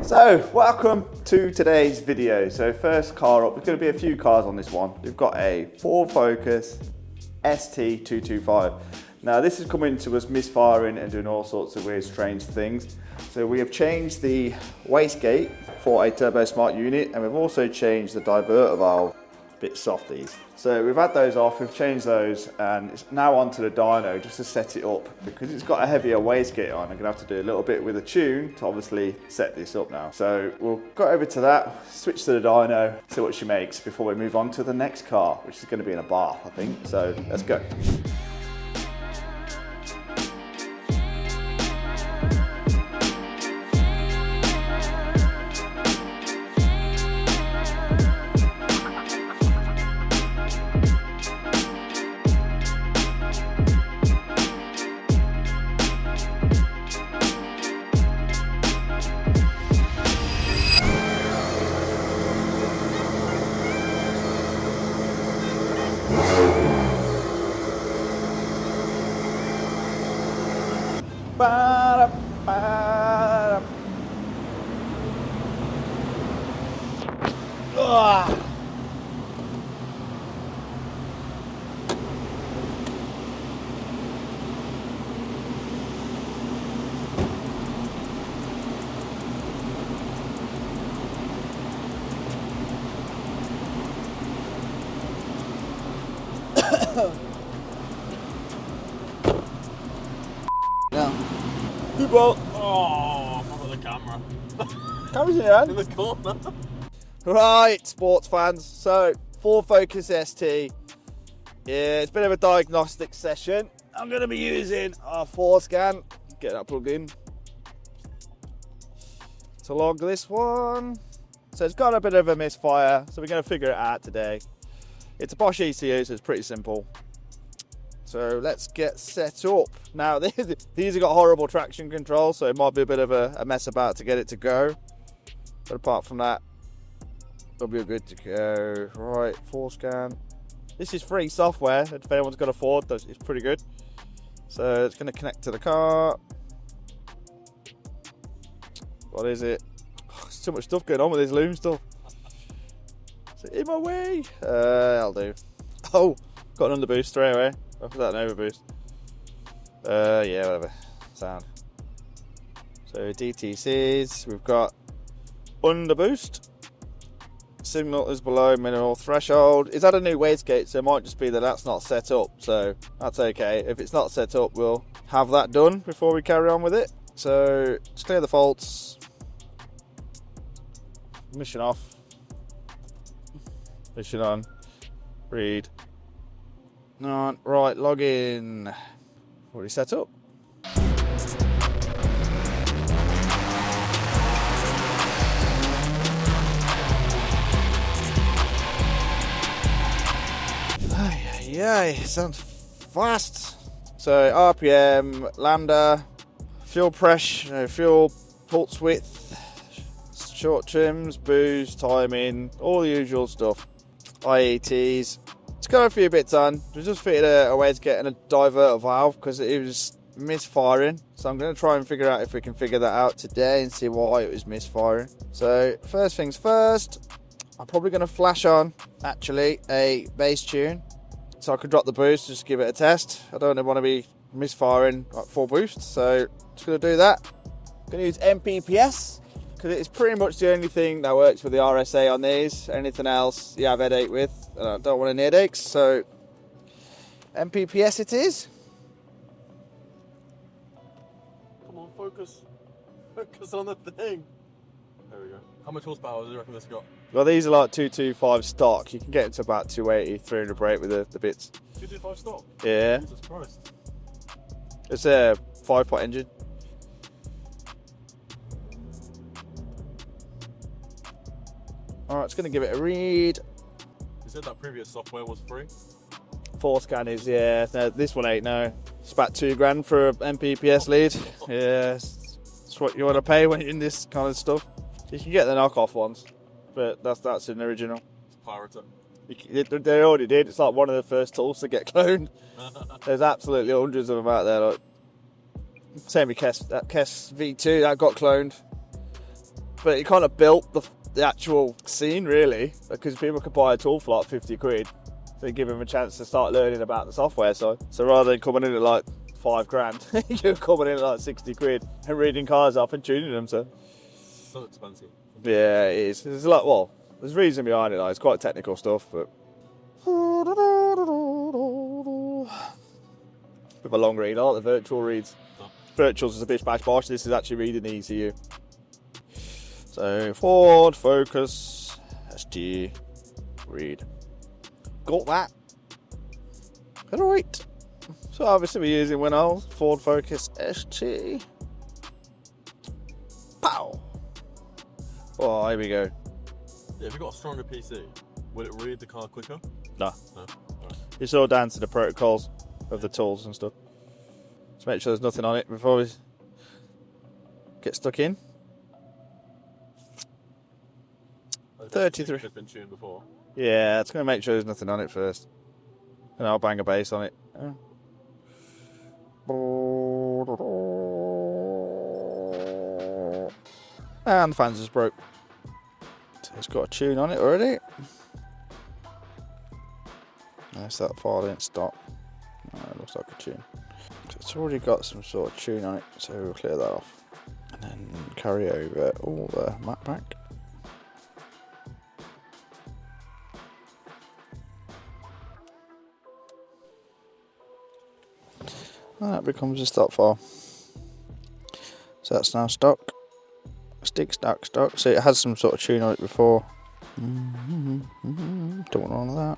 So, welcome to today's video. So first car up, there's going to be a few cars on this one. We've got a Ford Focus ST225. Now this is coming to us misfiring and doing all sorts of weird, strange things. So we have changed the wastegate for a turbo smart unit, and we've also changed the diverter valve, bit softies. So we've had those off, we've changed those, and it's now onto the dyno just to set it up. Because it's got a heavier wastegate on, I'm gonna have to do a little bit with a tune to obviously set this up now. So we'll go over to that, switch to the dyno, see what she makes before we move on to the next car, which is gonna be an Abarth, I think. So let's go. Good ball. Oh, I forgot the camera. Camera's in your hand. In the corner. Right, sports fans. So, Ford Focus ST. Yeah, it's a bit of a diagnostic session. I'm going to be using our 4-scan. Get that plugged in. To log this one. So it's got a bit of a misfire, so we're going to figure it out today. It's a Bosch ECU, so it's pretty simple. So let's get set up. Now these have got horrible traction control, so it might be a bit of a mess about to get it to go. But apart from that, it'll be good to go. Right, 4-scan. This is free software, if anyone's got a Ford, it's pretty good. So it's going to connect to the car. What is it? Oh, there's too much stuff going on with this loom stuff. Is it in my way? I'll do. Oh, got an underboost straight away. After that, an overboost. Yeah, whatever. Sound. So DTCs, we've got underboost. Signal is below minimal threshold. It's had a new wastegate, so it might just be that that's not set up. So that's okay. If it's not set up, we'll have that done before we carry on with it. So just clear the faults. Mission off. Mission on. Read. Right, log in. Already set up. Yeah, sounds fast. So RPM, lambda, fuel pressure, fuel pulse width, short trims, boost, timing, all the usual stuff. IETs. It's got a few bits on. We just fitted a way to get in a diverter valve because it was misfiring. So I'm going to try and figure out if we can figure that out today and see why it was misfiring. So first things first, I'm probably going to flash on actually a bass tune so I could drop the boost, just give it a test. I don't want to be misfiring at full boost, so just going to do that. I'm going to use MPPS because it's pretty much the only thing that works with the RSA on these. Anything else you have headache with. I don't want any headaches, so MPPS it is. Come on, focus. Focus on the thing. There we go. How much horsepower do you reckon this got? Well, these are like 225 stock. You can get into about 280, 300 brake with the bits. 225 stock? Yeah. Jesus Christ. It's a 5-pot engine. Alright, it's going to give it a read. You said that previous software was free? 4-scan is, yeah. No, this one ain't, no. It's about $2,000 for an MPPS lead. Yeah, it's what you want to pay when you're in this kind of stuff. You can get the knockoff ones, but that's an original. It's pirated. They already did. It's like one of the first tools to get cloned. There's absolutely hundreds of them out there. Like, same with that Kess V2 that got cloned. But it kind of built the actual scene, really, because people could buy a tool for like 50 quid. So you give them a chance to start learning about the software side. So rather than coming in at like 5 grand, you're coming in at like 60 quid and reading cars up and tuning them. So expensive. yeah, it is. There's a lot. Well, there's reason behind it. Like, it's quite technical stuff, but with a long read. I like the virtual reads. Virtuals is a bish bash bosh. This is actually reading the ECU. So Ford Focus ST read. Got that. Alright. So obviously we're using Winnows Ford Focus ST. Pow. Oh, here we go. Yeah, if you've got a stronger PC, will it read the car quicker? No. No. Right. It's all down to the protocols of the tools and stuff. Just make sure there's nothing on it before we get stuck in. 33. It's been tuned before. Yeah, it's going to make sure there's nothing on it first. And I'll bang a bass on it. And the fans just broke. So it's got a tune on it already. Nice, that file didn't stop. No, it looks like a tune. So it's already got some sort of tune on it, so we'll clear that off. And then carry over all the map pack. And that becomes a stock file. So that's now stock. Stock. So it has some sort of tune on it before. Don't want none of that.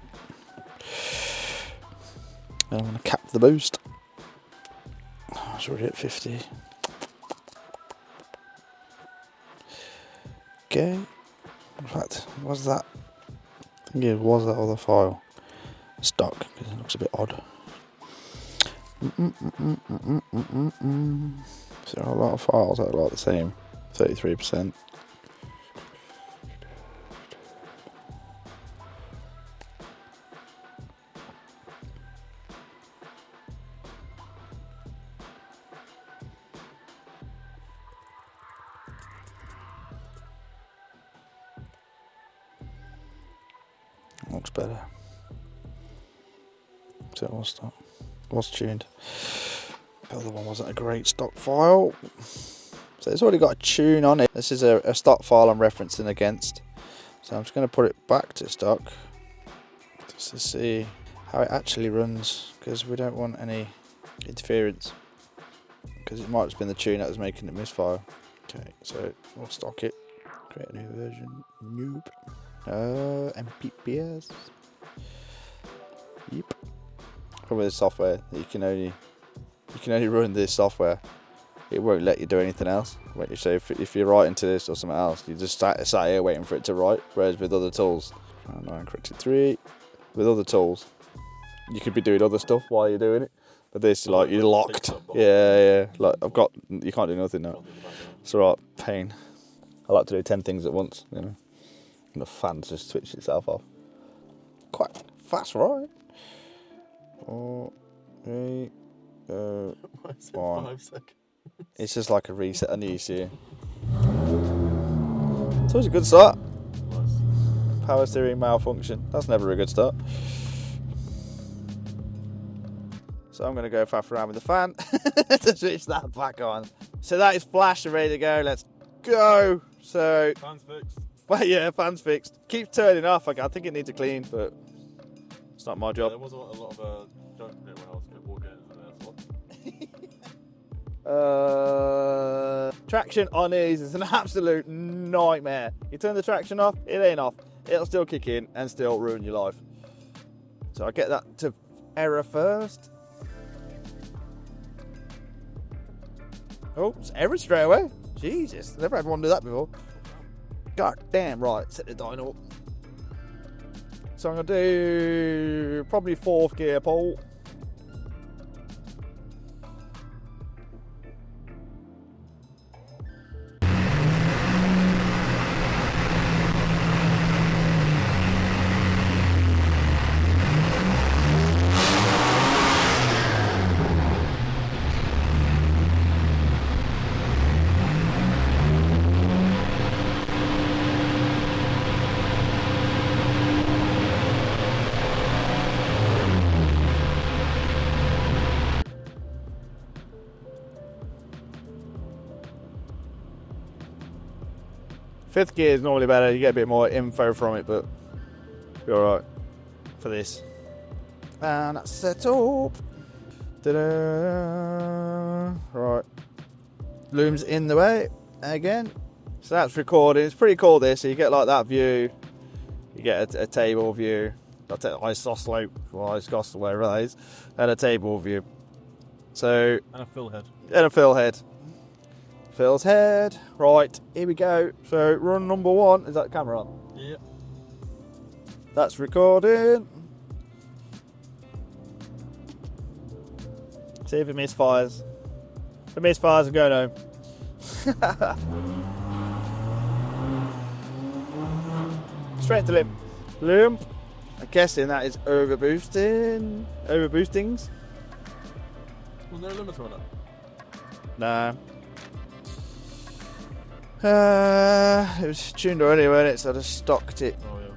Then I'm going to cap the boost. It's already at 50. Okay. In fact, was that? I think it was that other file. Stock, because it looks a bit odd. So a lot of files that are like the same. 33%. Looks better. So it was tuned. The other one wasn't a great stock file. So it's already got a tune on it. This is a stock file I'm referencing against. So I'm just going to put it back to stock just to see how it actually runs, because we don't want any interference, because it might have been the tune that was making it misfire. Okay, so we'll stock it. Create a new version. Nope. MPPS. Yep. Probably the software. You can only run this software. It won't let you do anything else. So if you're writing to this or something else, you just sat here waiting for it to write. Whereas with other tools, 9-3, with other tools, you could be doing other stuff while you're doing it. But this, like, you're locked. Yeah. Like you can't do nothing now. It's alright, pain. I like to do 10 things at once, you know. And the fan just switched itself off. Quite fast, right? 4, 3, 2, 1. 5 seconds. It's just like a reset on the ECU. It's always a good start. Nice. Power steering malfunction. That's never a good start. So I'm going to go faff around with the fan to switch that back on. So that is flashed and ready to go. Let's go. So Fan's fixed. Well, yeah, fan's fixed. Keeps turning off. I think it needs a clean, but it's not my Yeah, job. there was a lot of junk in it when I was walking into there. So. Traction on these is an absolute nightmare. You turn the traction off, it ain't off. It'll still kick in and still ruin your life. So I get that to error first. Oh, it's error straight away. Jesus, never had one do that before. God damn, right, set the dyno up. So I'm going to do probably 4th gear pole. Fifth gear is normally better, you get a bit more info from it, but you're alright for this. And that's set up. Ta-da. Right. Loom's in the way again. So that's recording. It's pretty cool this. So you get like that view. You get a table view. That's an isosceles or isosceles, whatever that is. And a table view. So. And a fill head. And a fill head. Phil's head. Right, here we go. So run number 1. Is that the camera on? Yeah. That's recording. See if it misfires. If it misfires, I'm going home. Straight to limp. Limp. I'm guessing that is overboosting. Overboostings. Was there a limiter on it? Nah. It was tuned already, wasn't it? So I just stocked it. Oh, yeah.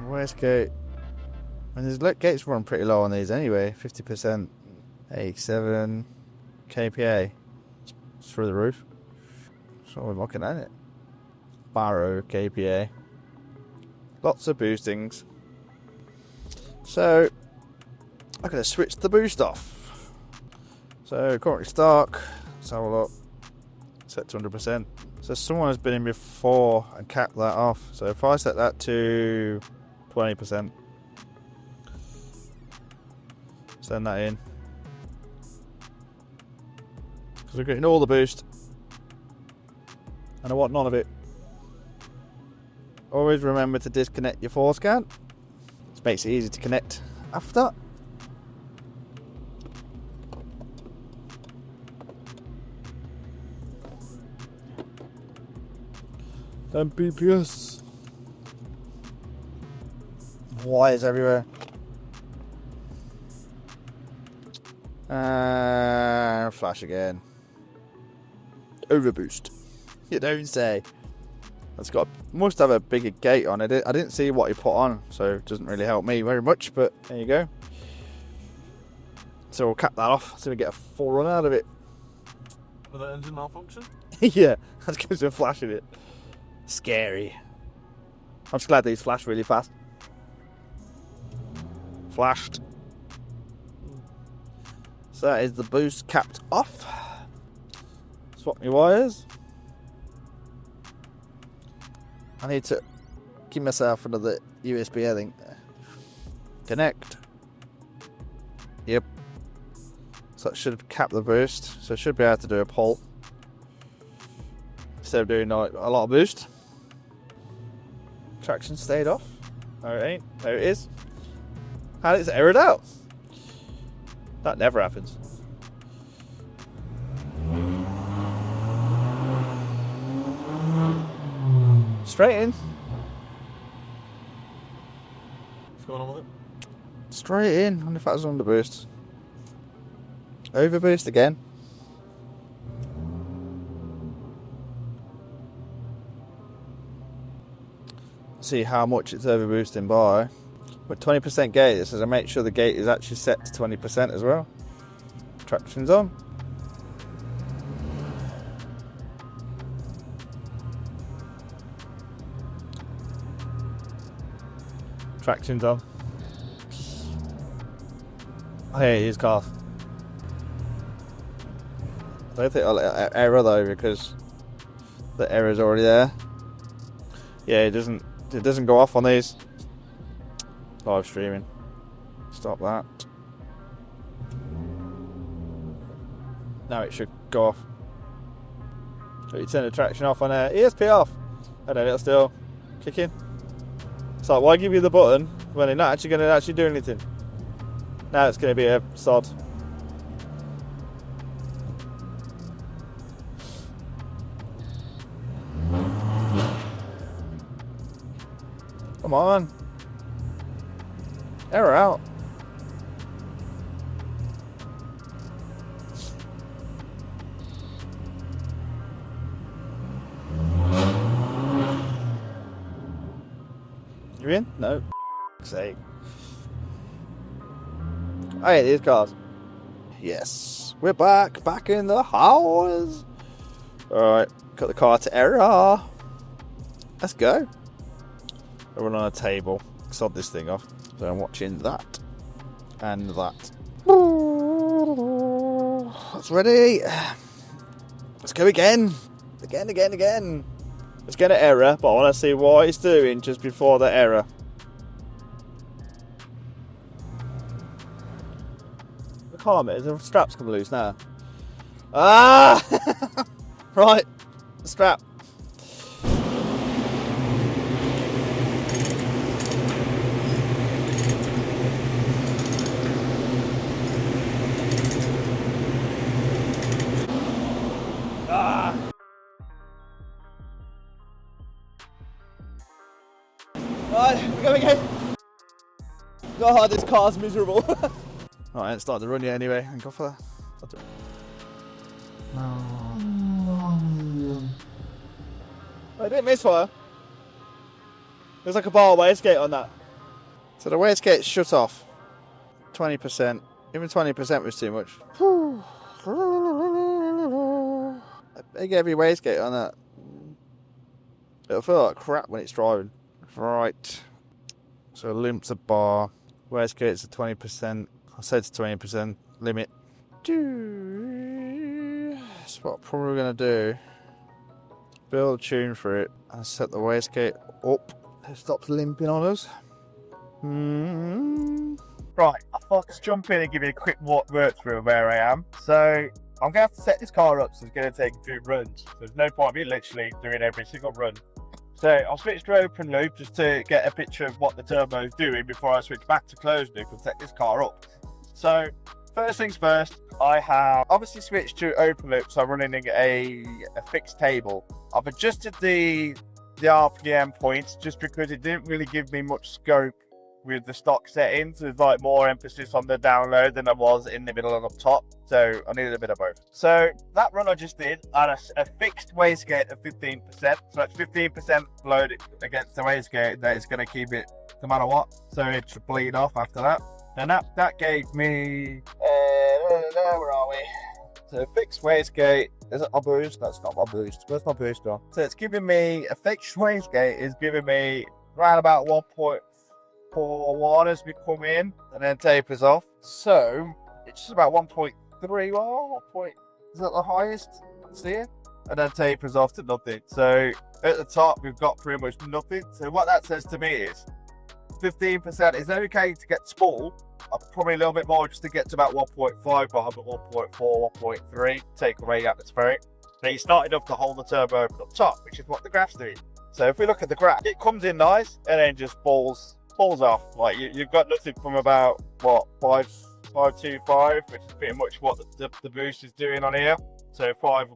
Wastegate. And there's gates run pretty low on these anyway. 50%. 87 kPa. It's through the roof. So we're looking at it. Barrow kPa. Lots of boostings. So I'm going to switch the boost off. So currently stock. Let's have a look. Set to 100%. So someone has been in before and capped that off. So if I set that to 20%, send that in. Because we're getting all the boost. And I want none of it. Always remember to disconnect your forescan. This makes it easy to connect after. And BPS. Wires everywhere. Flash again. Overboost. You don't say. It's got, must have a bigger gate on it. I didn't see what he put on, so it doesn't really help me very much, but there you go. So we'll cap that off so we get a full run out of it. Will that engine malfunction? Yeah, that's because we're flashing it. Scary. I'm just glad these flash really fast. Flashed. So that is the boost capped off. Swap my wires. I need to give myself another USB, I think. Connect. Yep. So that should cap the boost. So I should be able to do a pull instead of doing like a lot of boost. Traction stayed off. No, it ain't. There it is. And it's errored out. That never happens. Straight in. What's going on with it? Straight in. I wonder if that was under boost. Overboost again. See how much it's overboosting by. With 20% gate, it says I make sure the gate is actually set to 20% as well. Traction's on. Traction's on. Oh, yeah, here's car. I don't think I'll error though because the error's already there. Yeah, it doesn't go off on these. Live streaming. Stop that. Now it should go off. So you turn the traction off on ESP off. And then it'll still kick in. It's like, why give you the button when it's not actually going to actually do anything? Now it's going to be a sod. Come on. Error out. You in? No. For sake. I hate these cars. Yes, we're back in the house. Alright, got the car to error. Let's go. I run on a table, sod this thing off. So I'm watching that and that. That's ready. Let's go again. Again. It's going to error, but I want to see what it's doing just before the error. Calm it, the strap's come loose now. Ah! Right, the strap. Ah! Right, we're going again. God, this car's miserable. Alright, it's starting to run you anyway. And go for that. I didn't misfire. There's like a bar wastegate on that. So the wastegate's shut off. 20%. Even 20% was too much. A big heavy wastegate on that. It'll feel like crap when it's driving. Right. So limp's a bar. Wastegate's a 20%. I said it's 20% limit. That's what I'm probably going to do. Build a tune for it and set the wastegate up. It stops limping on us. Right, I thought I'd just jump in and give you a quick walk through of where I am. So I'm going to have to set this car up, so it's going to take a few runs. There's no point in me literally doing every single run. So I'll switch to open loop just to get a picture of what the turbo is doing before I switch back to closed loop and set this car up. So first things first, I have obviously switched to open loop, so I'm running a fixed table. I've adjusted the RPM points just because it didn't really give me much scope with the stock settings. There's like more emphasis on the download than there was in the middle and up top, so I needed a bit of both. So that run I just did had a fixed wastegate of 15%, so that's 15% load against the wastegate that is going to keep it no matter what, so it should bleed off after that. And that gave me where are we? So fixed wastegate. Is it my boost? That's not my boost. Where's my booster? So it's giving me a fixed wastegate is giving me around about 1.41 as we come in, and then tapers off. So it's just about 1.3. Well, is that the highest? See it? And then tapers off to nothing. So at the top we've got pretty much nothing. So what that says to me is 15% is okay to get small. Probably a little bit more just to get to about 1.5, but I'm at 1.4, 1.3, take away atmospheric. But it's not enough to hold the turbo open up top, which is what the graph's doing. So if we look at the graph, it comes in nice and then just falls off. Like you've got nothing from about, what, 525, which is pretty much what the boost is doing on here. So about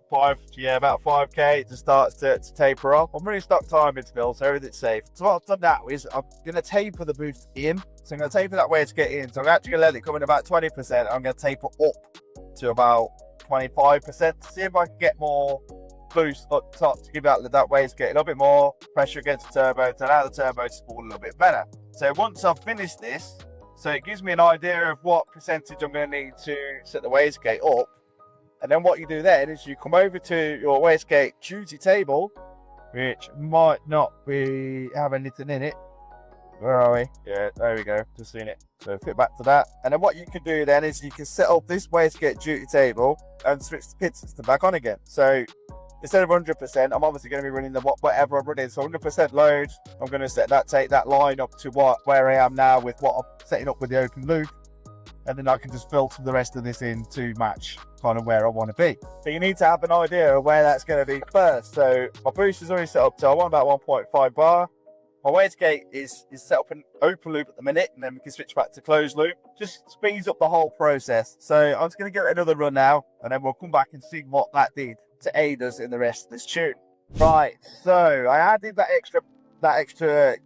5k, it just starts to taper off. I'm running stock timing still, so everything's safe. So what I've done now is I'm going to taper the boost in. So I'm going to taper that wastegate in. So I'm actually going to let it come in about 20%. I'm going to taper up to about 25% to see if I can get more boost up top to give that wastegate a little bit more pressure against the turbo to allow the turbo to spool a little bit better. So once I've finished this, so it gives me an idea of what percentage I'm going to need to set the wastegate up. And then what you do then is you come over to your wastegate duty table, which might not have anything in it. Where are we? Yeah, there we go. Just seen it. So fit back to that. And then what you can do then is you can set up this wastegate duty table and switch the pit system back on again. So instead of 100%, I'm obviously going to be running whatever I'm running. So 100% load, I'm going to take that line up to where I am now with what I'm setting up with the open loop. And then I can just filter the rest of this in to match kind of where I want to be. But you need to have an idea of where that's going to be first. So my boost is already set up to I want about 1.5 bar. My wastegate is set up in open loop at the minute, and then we can switch back to closed loop. Just speeds up the whole process. So I'm just going to give it another run now, and then we'll come back and see what that did to aid us in the rest of this tune. Right, so I added that extra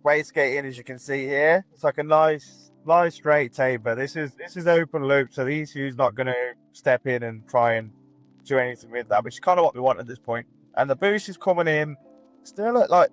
wastegate in, as you can see here. It's like a nice straight taper. This is open loop, so the ECU is not going to step in and try and do anything with that, which is kind of what we want at this point. And the boost is coming in still at like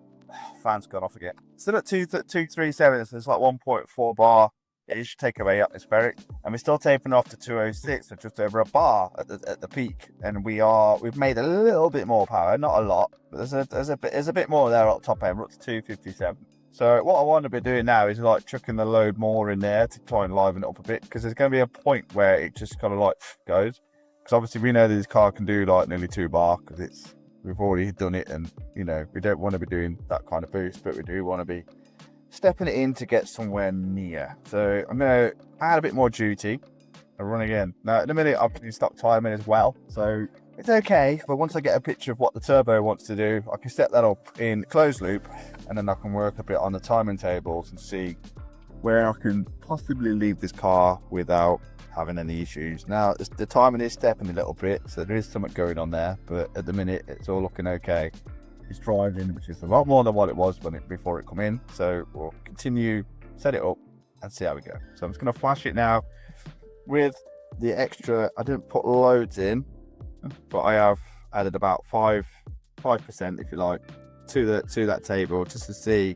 fan's gone off again. Still at 237, so it's like 1.4 bar it should take away atmospheric, and we're still tapering off to 206, so just over a bar at the peak, and we've made a little bit more power, not a lot, but there's a bit more there at the top end. We're up to 257. So what I want to be doing now is like chucking the load more in there to try and liven it up a bit, because there's going to be a point where it just kind of like goes, because obviously we know that this car can do like nearly 2 bar, because we've already done it, and you know, we don't want to be doing that kind of boost, but we do want to be stepping it in to get somewhere near. So I'm going to add a bit more duty and run again. Now in a minute I've been stock timing as well, so it's okay, but once I get a picture of what the turbo wants to do, I can set that up in closed loop, and then I can work a bit on the timing tables and see where I can possibly leave this car without having any issues. Now the timing is stepping a little bit, so there is something going on there, but at the minute it's all looking okay. It's driving, which is a lot more than what it was before it come in, so we'll continue, set it up and see how we go. So I'm just going to flash it now with the extra. I didn't put loads in, but I have added about 5% if you like to that table, just to see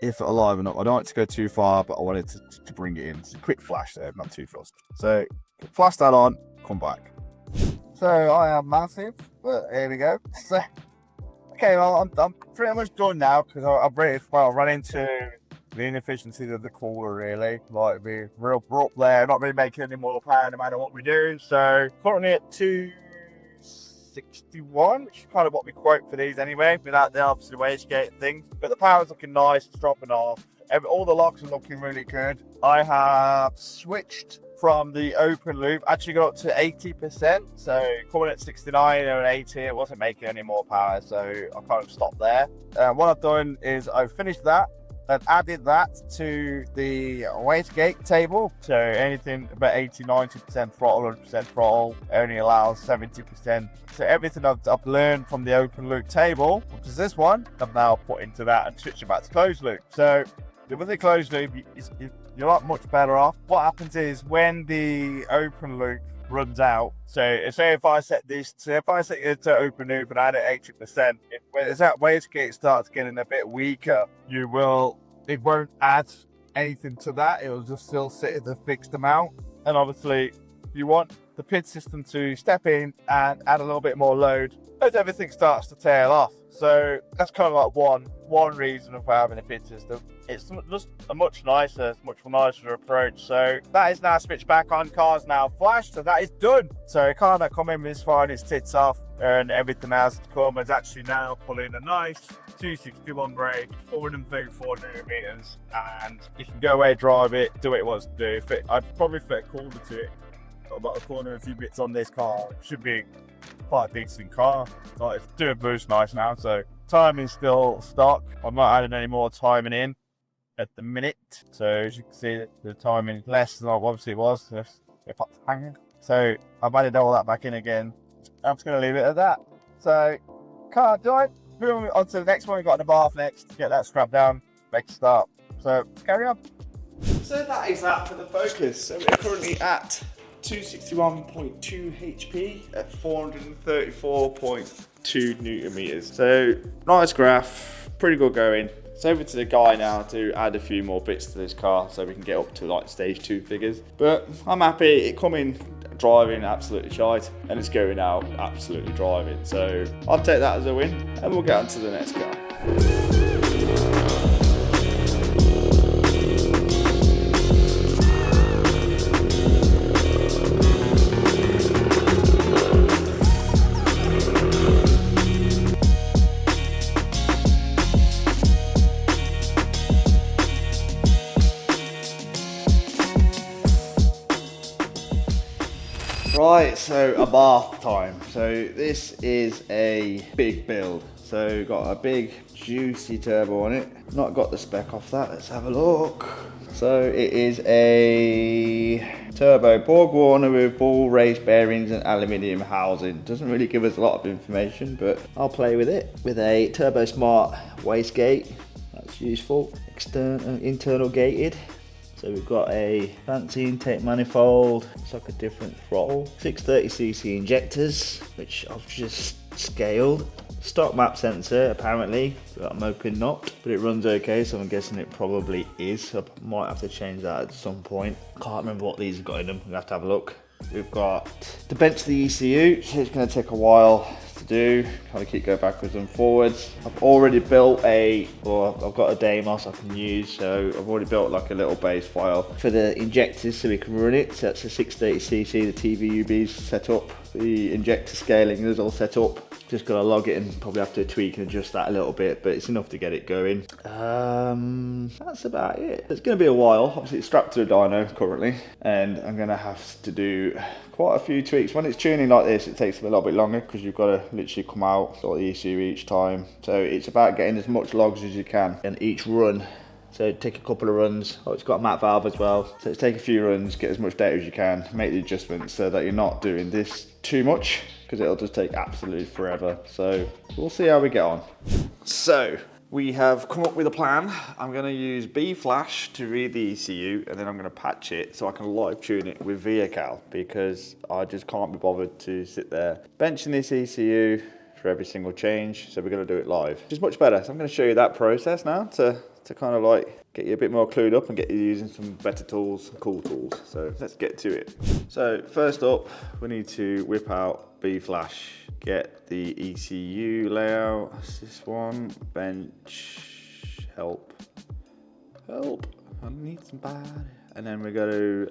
if it'll liven up. I don't want it to go too far, but I wanted to bring it in. It's a quick flash there, not too fast. So flash that on, come back. So I am massive, but here we go. So okay, well I'm pretty much done now, because I've run into the inefficiencies of the cooler really. Like we're real up there, not really making any more power no matter what we do. So currently at 261, which is kind of what we quote for these anyway, without the obviously wastegate thing. But the power's looking nice, it's dropping off. All the locks are looking really good. I have switched from the open loop, actually got up to 80%, so coming at 69 and 80, it wasn't making any more power, so I kind of stopped there. What I've done is I've finished that and added that to the wastegate table, so anything about 80-90% throttle, 100% throttle only allows 70%. So everything I've learned from the open loop table, which is this one, I've now put into that and switched it back to closed loop. So with the closed loop, you're not much better off. What happens is when the open loop runs out, so say if I set it to open loop and add it 80%, when that wastegate starts getting a bit weaker, it won't add anything to that. It will just still sit at the fixed amount. And obviously you want the PID system to step in and add a little bit more load as everything starts to tail off. So that's kind of like one reason of having a PID system. It's just a much nicer approach. So that is now switched back on. Car's now flashed, so that is done. So a car that come in is firing its tits off, and everything else to come is actually now pulling a nice 261 brake, 434 newton-meters, and you can go away, drive it, do what it wants to do. I'd probably fit a corner to it, about a corner, a few bits on this car. It should be quite a decent car. Like, it's doing boost nice now, so timing's still stock. I'm not adding any more timing in at the minute, so as you can see, the timing is less than obviously it was. So I've added all that back in again. I'm just going to leave it at that. So car done. Moving on to the next one, we've got an Abarth next. Get that strapped down, make a start. So carry on. So that is that for the Focus. So we're currently at 261.2 HP at 434.2 newton meters. So nice graph, pretty good going. It's over to the guy now to add a few more bits to this car so we can get up to like stage 2 figures. But I'm happy, it come in driving absolutely shite and it's going out absolutely driving. So I'll take that as a win and we'll get on to the next car. Right, so Abarth time. So this is a big build. So got a big juicy turbo on it. Not got the spec off that, let's have a look. So it is a turbo Borg Warner with ball raised bearings and aluminium housing. Doesn't really give us a lot of information, but I'll play with it. With a Turbo Smart wastegate, that's useful. Internal gated. So we've got a fancy intake manifold, it's like a different throttle. 630cc injectors, which I've just scaled. stock map sensor apparently, but I'm hoping not. But it runs okay, so I'm guessing it probably is. So I might have to change that at some point. Can't remember what these have got in them. We'll have to have a look. We've got to bench the ECU, so it's going to take a while to do. Kind of keep going backwards and forwards. I've already built I've got a Deimos I can use, so I've already built like a little base file for the injectors so we can run it. So that's a 630cc, the TVUB's set up, the injector scaling is all set up. Just got to log it and probably have to tweak and adjust that a little bit, but it's enough to get it going. That's about it. It's going to be a while. Obviously it's strapped to a dyno currently, and I'm going to have to do quite a few tweaks. When it's tuning like this, it takes a little bit longer because you've got to literally come out, sort the ECU each time. So it's about getting as much logs as you can in each run. So take a couple of runs. Oh, it's got a mat valve as well. So take a few runs, get as much data as you can, make the adjustments so that you're not doing this too much, because it'll just take absolutely forever. So we'll see how we get on. So we have come up with a plan. I'm going to use B-Flash to read the ECU, and then I'm going to patch it so I can live tune it with VHL, because I just can't be bothered to sit there benching this ECU for every single change. So we're going to do it live, which is much better. So I'm going to show you that process now to kind of like get you a bit more clued up and get you using some better tools, cool tools. So let's get to it. So first up, we need to whip out B-Flash, get the ECU layout. That's this one, bench, help, I need somebody. And then we're going to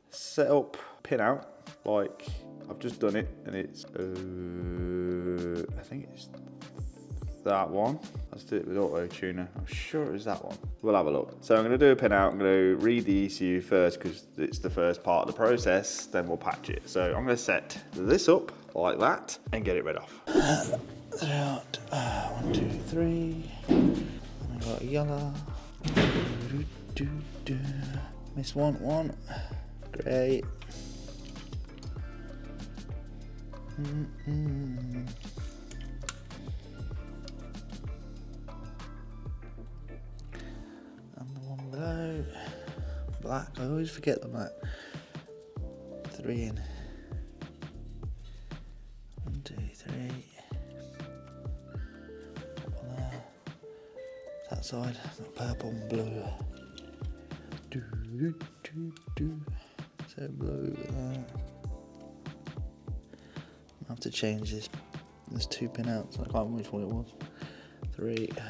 set up pin out, like I've just done it, and it's, I think it's that one. Let's do it with auto tuner. I'm sure it was that one. We'll have a look. So I'm going to do a pin out. I'm going to read the ECU first because it's the first part of the process. Then we'll patch it. So I'm going to set this up like that and get it read off. 1, 2, 3. I've got yellow. Miss one. Great. Below. Black, I always forget the black. 3 in. 1, 2, 3. Up there. That side, got purple and blue. So blue there. I have to change this. There's 2 pin outs, I can't remember which one it was. 3, 2, 3.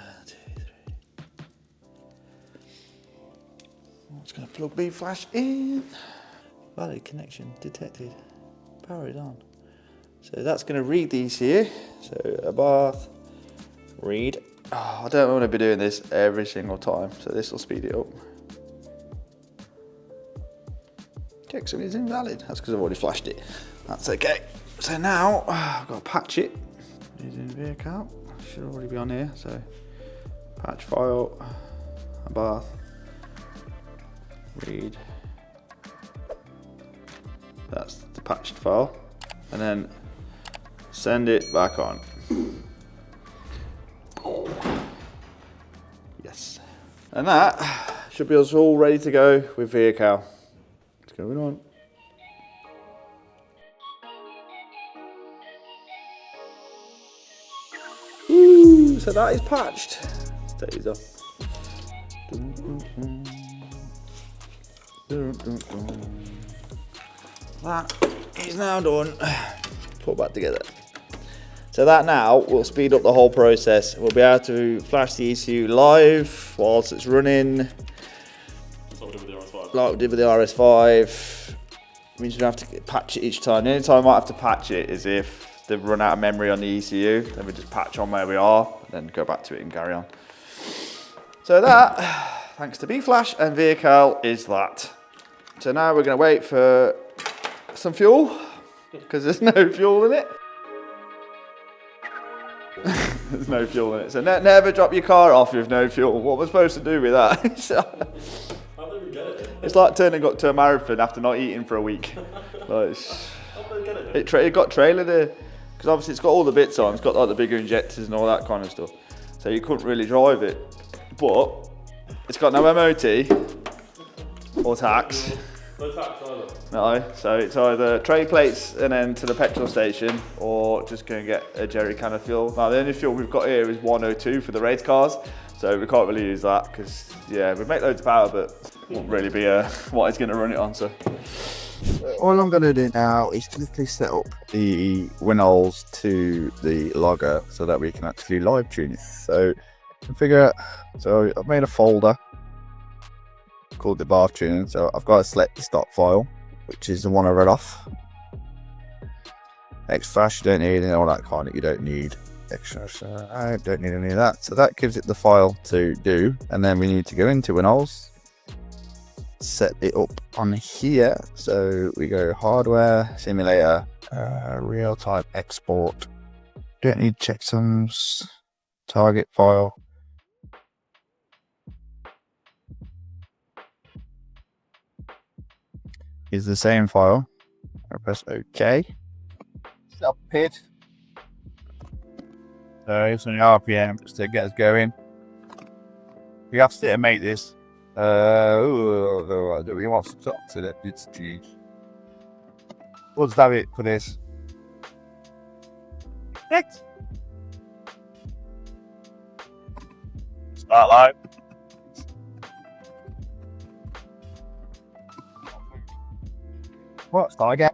I'm just going to plug B-Flash in. Valid connection detected. Power it on. So that's going to read the ECU. So Abarth, read. Oh, I don't want to be doing this every single time, so this will speed it up. Check something's invalid. That's because I've already flashed it. That's okay. So now I've got to patch it using VHL. Should already be on here. So patch file, Abarth. Read. That's the patched file, and then send it back on. Yes, and that should be us all ready to go with VHL. What's going on? Ooh, so that is patched. Let's take these off. That is now done. Put back together. So that now will speed up the whole process. We'll be able to flash the ECU live whilst it's running. Like we did with the RS5. Means you don't have to patch it each time. The only time I might have to patch it is if they've run out of memory on the ECU. Then we just patch on where we are, and then go back to it and carry on. So that, thanks to B-Flash and VHL, is that. So now we're going to wait for some fuel, because there's no fuel in it. There's no fuel in it. So never drop your car off with no fuel. What we're supposed to do with that? How did we get it? It's like turning up to a marathon after not eating for a week. Like, How did we get it? it got trailered there, because obviously it's got all the bits on. It's got like the bigger injectors and all that kind of stuff. So you couldn't really drive it. But it's got no MOT or tax. No taps either. No, so it's either tray plates and then to the petrol station, or just go and get a jerry can of fuel. Now the only fuel we've got here is 102 for the race cars, so we can't really use that because yeah, we make loads of power, but it won't really be what is going to run it on. So all I'm going to do now is to literally set up the winnows to the logger so that we can actually live tune it. So so I've made a folder called the Abarth tuning. So I've got to select the stock file, which is the one I read off. X-Flash, you don't need any all that kind of, you don't need extra, so I don't need any of that. So that gives it the file to do, and then we need to go into Windows, set it up on here. So we go hardware, simulator, real-time export. Don't need checksums, target file. Is the same file. I press OK. Stop it. So it's on the RPM just to get us going. We have to make this. Do we want to talk to that? It's G. We'll just have it for this. Next. Start live. What? Start again.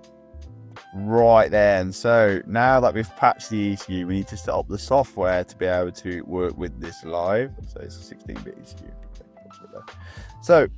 Right then, so now that we've patched the ECU, we need to set up the software to be able to work with this live. So it's a 16-bit ECU. So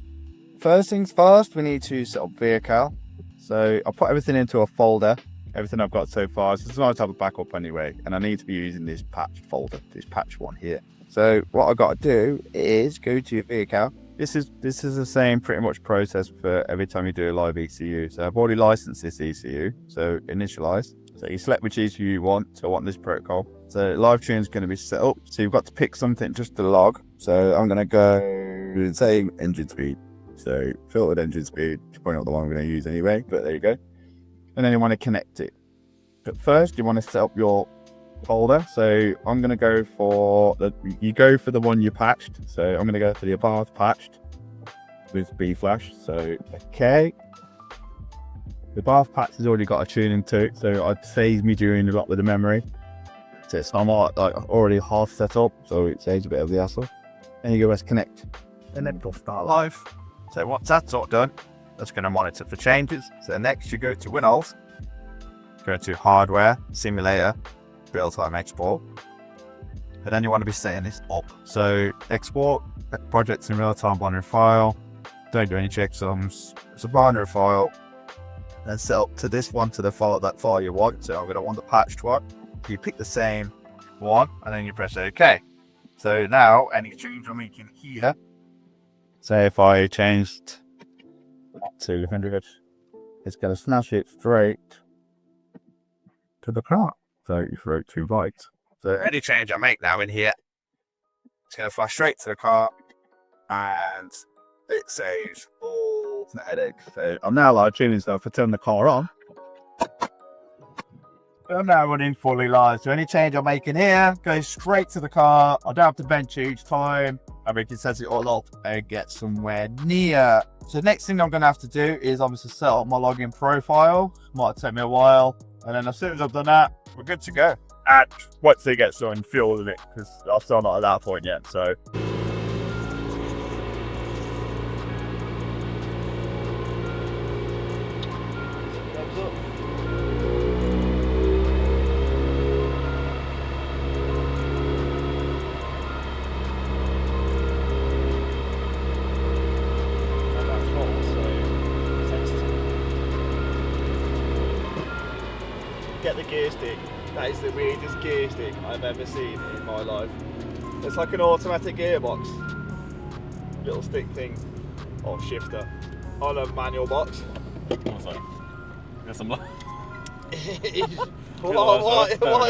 first things first, we need to set up vehicle. So I'll put everything into a folder, everything I've got so far. So it's nice to have a backup anyway, and I need to be using this patch folder, this patch one here. So what I've got to do is go to your vehicle. This is the same pretty much process for every time you do a live ECU. So I've already licensed this ECU, so initialize. So you select which ECU you want. So I want this protocol. So live tune is going to be set up. So you've got to pick something just to log. So I'm going to go say engine speed. So filtered engine speed, probably not the one I'm going to use anyway, but there you go. And then you want to connect it. But first you want to set up your folder. So I'm going to go for you go for the one you patched. So I'm going to go for the Abarth patched with B flash. So okay, the Abarth patch has already got a tuning to it, so it saves me doing a lot with the memory. So it's not like already half set up, so it saves a bit of the hassle. Then you go press connect, and then it'll start live. So once that's all done, that's going to monitor for changes. So next you go to Windows, go to hardware, simulator, real-time export, and then you want to be setting this up. So export projects in real-time binary file, don't do any checksums, it's a binary file, then set up to this one, to the file, that file you want. So I'm going to want the patched one. You pick the same one and then you press OK. So now any change I'm making here, say if I changed to 100, it's going to snap it straight to the car. So you throw 2 bytes. So any change I make now in here, it's going to flash straight to the car, and it saves all the headaches. So I'm now live tuning stuff. I turn the car on. I'm now running fully live. So any change I'm making here goes straight to the car. I don't have to bench each time. Everything sets it all up and get somewhere near. So next thing I'm going to have to do is obviously set up my login profile. Might take me a while. And then as soon as I've done that, we're good to go. And once it gets on fuel in it, because I'm still not at that point yet, so. Get the gear stick. That is the weirdest gear stick I've ever seen in my life. It's like an automatic gearbox. Little stick thing. Or shifter. On a manual box. What's that? Get some what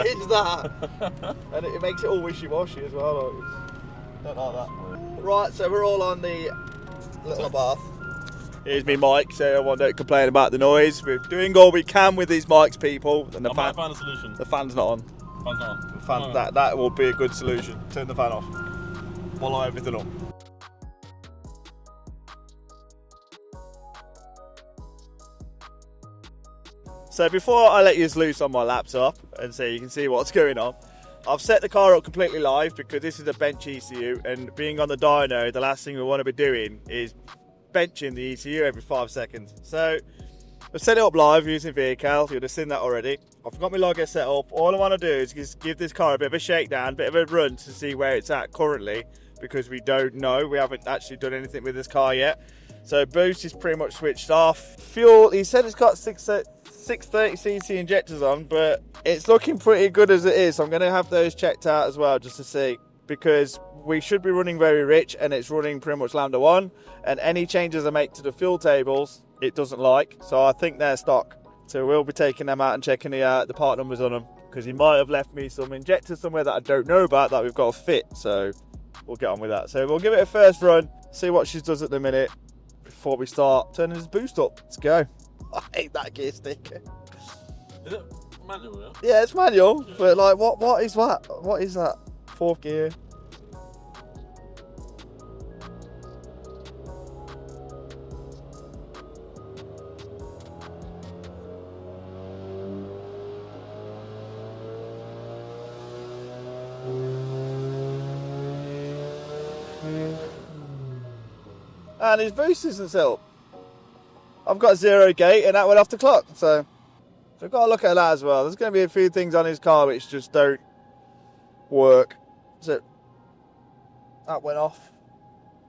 is that? And it makes it all wishy-washy as well. Don't like that. Right, so we're all on the little Abarth. Here's me mic, so everyone don't complain about the noise. We're doing all we can with these mics, people. And I might find a solution. The fan's not on. Fan's not on. The fan, that will be a good solution. Turn the fan off. Follow everything up. So before I let you loose on my laptop and so you can see what's going on, I've set the car up completely live because this is a bench ECU, and being on the dyno, the last thing we want to be doing is benching the ECU every 5 seconds. So I've set it up live using vehicle. You'd have seen that already. I've got my logger set up. All I want to do is just give this car a bit of a shakedown, a bit of a run to see where it's at currently, because we don't know. We haven't actually done anything with this car yet. So boost is pretty much switched off. Fuel, he said it's got 630cc injectors on, but it's looking pretty good as it is. So I'm going to have those checked out as well just to see, because we should be running very rich and it's running pretty much Lambda 1, and any changes I make to the fuel tables it doesn't like, so I think they're stock. So we'll be taking them out and checking the part numbers on them, because he might have left me some injectors somewhere that I don't know about that we've got to fit, so we'll get on with that. So we'll give it a first run, see what she does at the minute before we start turning this boost up. Let's go. I hate that gear stick. Is it manual, yeah? Yeah, it's manual, but like what is that? What is that? Fourth gear. And his boost isn't set up. I've got 0 gate and that went off the clock, so I've got to look at that as well. There's going to be a few things on his car which just don't work. So that went off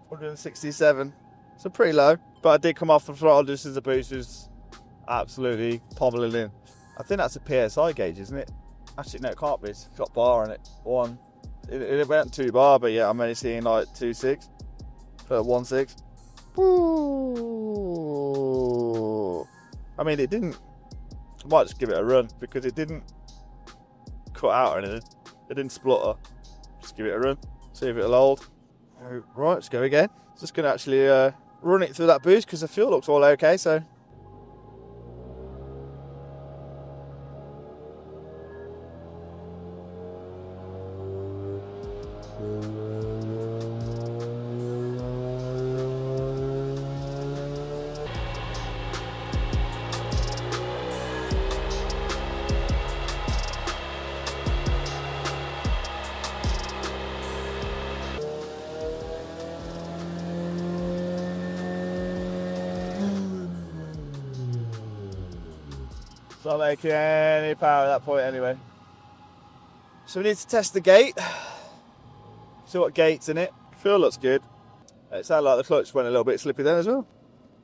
167, so pretty low, but I did come off the throttle just as the boost was absolutely pommeling in. I think that's a PSI gauge, isn't it? Actually no, it can't be. It's got bar on it. One. It went 2 bar, but yeah, I'm only seeing like 2.6 for 1.6. Ooh. I mean, it didn't. I might just give it a run because it didn't cut out or anything. It didn't splutter. Just give it a run, see if it'll hold. Right, let's go again. Just gonna actually run it through that boost because the fuel looks all okay. So. It's not making any power at that point anyway. So we need to test the gate. See what gate's in it. Fuel looks good. It sounded like the clutch went a little bit slippy then as well.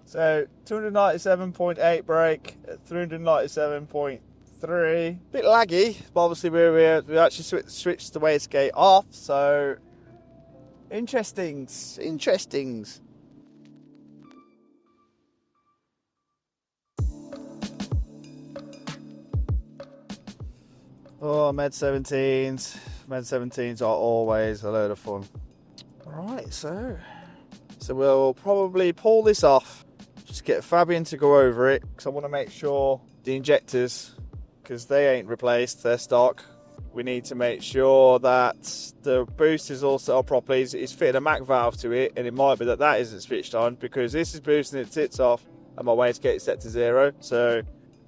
So 297.8 brake at 397.3. Bit laggy, but obviously we actually switched the wastegate off. So interestings. Oh, Med 17s. Med 17s are always a load of fun. Alright, so we'll probably pull this off. Just get Fabian to go over it, because I want to make sure the injectors, because they ain't replaced, they're stock. We need to make sure that the boost is all set up properly. It's fitted a MAC valve to it, and it might be that isn't switched on, because this is boosting its tits off, and my wastegate is set to 0. So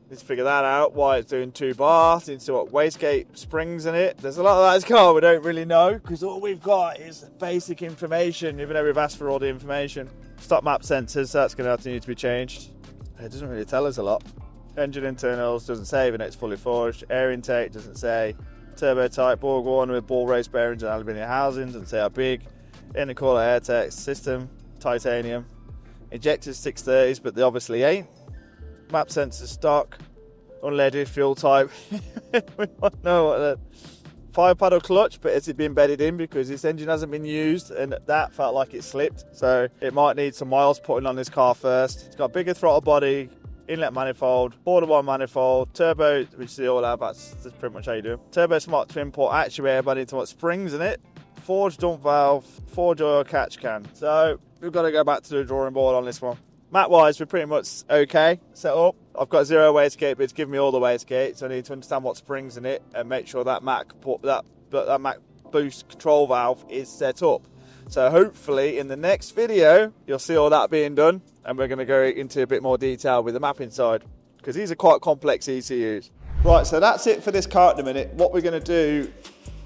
let's figure that out, why it's doing 2 bar, into what wastegate springs in it. There's a lot of that in this car we don't really know, because all we've got is basic information, even though we've asked for all the information. Stop map sensors, that's going to have to need to be changed. It doesn't really tell us a lot. Engine internals doesn't say, even though it's fully forged. Air intake doesn't say. Turbo type, Borg Warner with ball race bearings and aluminium housing, doesn't say how big. Intercooler air tech system, titanium. Injectors 630s, but they obviously ain't. Map sensor stock, unleaded fuel type. We don't know what the 5-paddle clutch, but has it been bedded in because this engine hasn't been used and that felt like it slipped, so it might need some miles putting on this car first. It's got a bigger throttle body, inlet manifold, 4-to-1 manifold, turbo, which they all have, that's pretty much how you do it. Turbo smart twin port actuator, but into what springs in it, forged dump valve, forged oil catch can. So we've got to go back to the drawing board on this one. Mat wise, we're pretty much okay set up. I've got 0 wastegate, but it's giving me all the wastegate, so I need to understand what springs in it and make sure that MAC boost control valve is set up. So hopefully in the next video, you'll see all that being done, and we're going to go into a bit more detail with the map inside. because these are quite complex ECUs. Right, so that's it for this car at the minute. What we're going to do,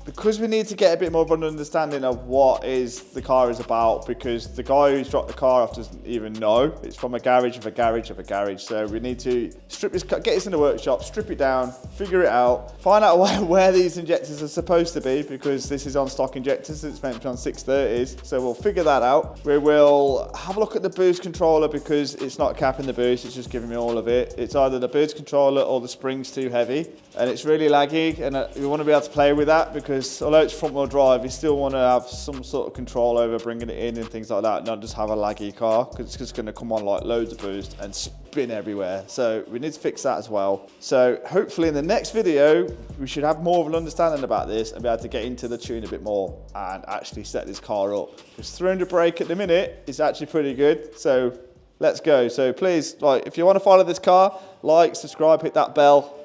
because we need to get a bit more of an understanding of what the car is about, because the guy who's dropped the car off doesn't even know. It's from a garage of a garage of a garage. So we need to strip this, get this in the workshop, strip it down, figure it out, find out where these injectors are supposed to be, because this is on stock injectors, it's meant to be on 630s. So we'll figure that out. We will have a look at the boost controller, because it's not capping the boost, it's just giving me all of it. It's either the boost controller or the spring's too heavy, and it's really laggy, and we want to be able to play with that, because although it's front wheel drive, you still want to have some sort of control over bringing it in and things like that, not just have a laggy car, because it's just going to come on like loads of boost and spin everywhere. So we need to fix that as well. So hopefully in the next video, we should have more of an understanding about this and be able to get into the tune a bit more and actually set this car up. Because 300 brake at the minute is actually pretty good. So let's go. So please, if you want to follow this car, like, subscribe, hit that bell,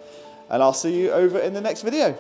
and I'll see you over in the next video.